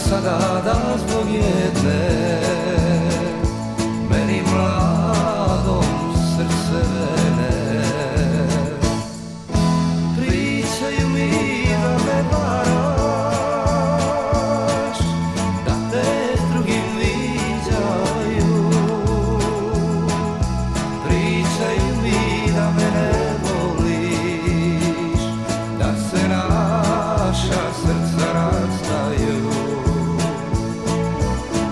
sada da zbog jedne meni mladom srce vene. Pričaju mi da me varaš, da te s drugim viđaju. Pričaju mi da me ne voliš, da se naša srca rastaju.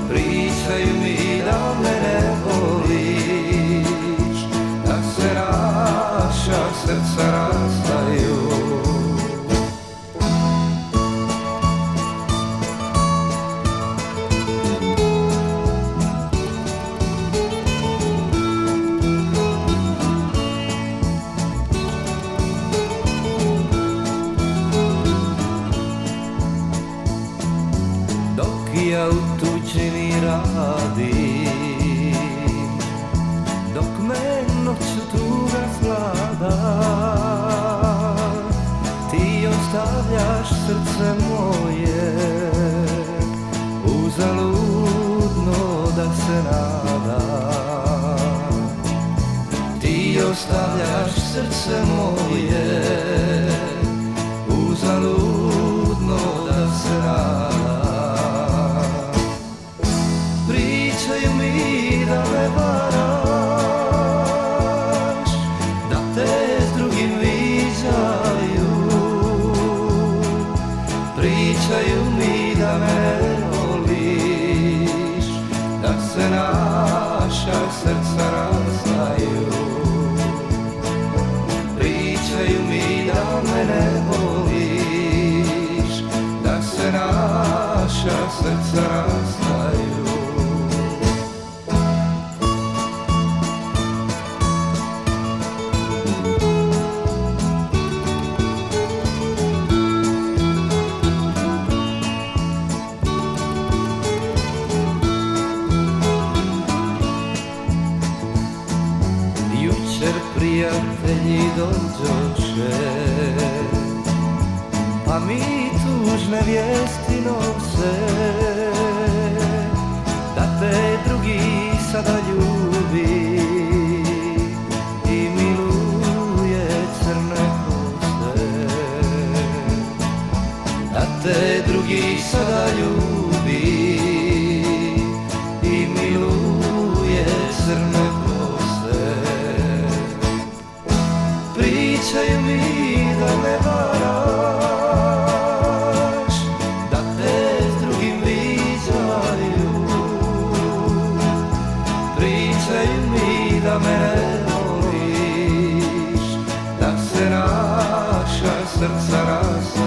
Pričaju mi da me ne voliš, da se naša srca rastaju. Dok ja u tuđini radim, dok me noću tuga vlada, ti ostavljaš srce moje uzaludno da se nada. Ti ostavljaš srce moje uzaludno da se nada. Pričaju mi da me varaš, da te s drugim viđaju. Pričaju mi da me ne voliš, da se naša srca rastaju. Pričaju mi da me ne voliš, da se naša srca rastaju. Jučer prijatelji dođoše, pa mi tužne vijesti nose, da te drugi sada ljubi i miluje crne kose. Da te drugi sada ljubi i miluje crne kose. Pričaju mi da me varaš, da te s drugim viđaju. Pričaju mi da me ne voliš, da se naša srca rastaju.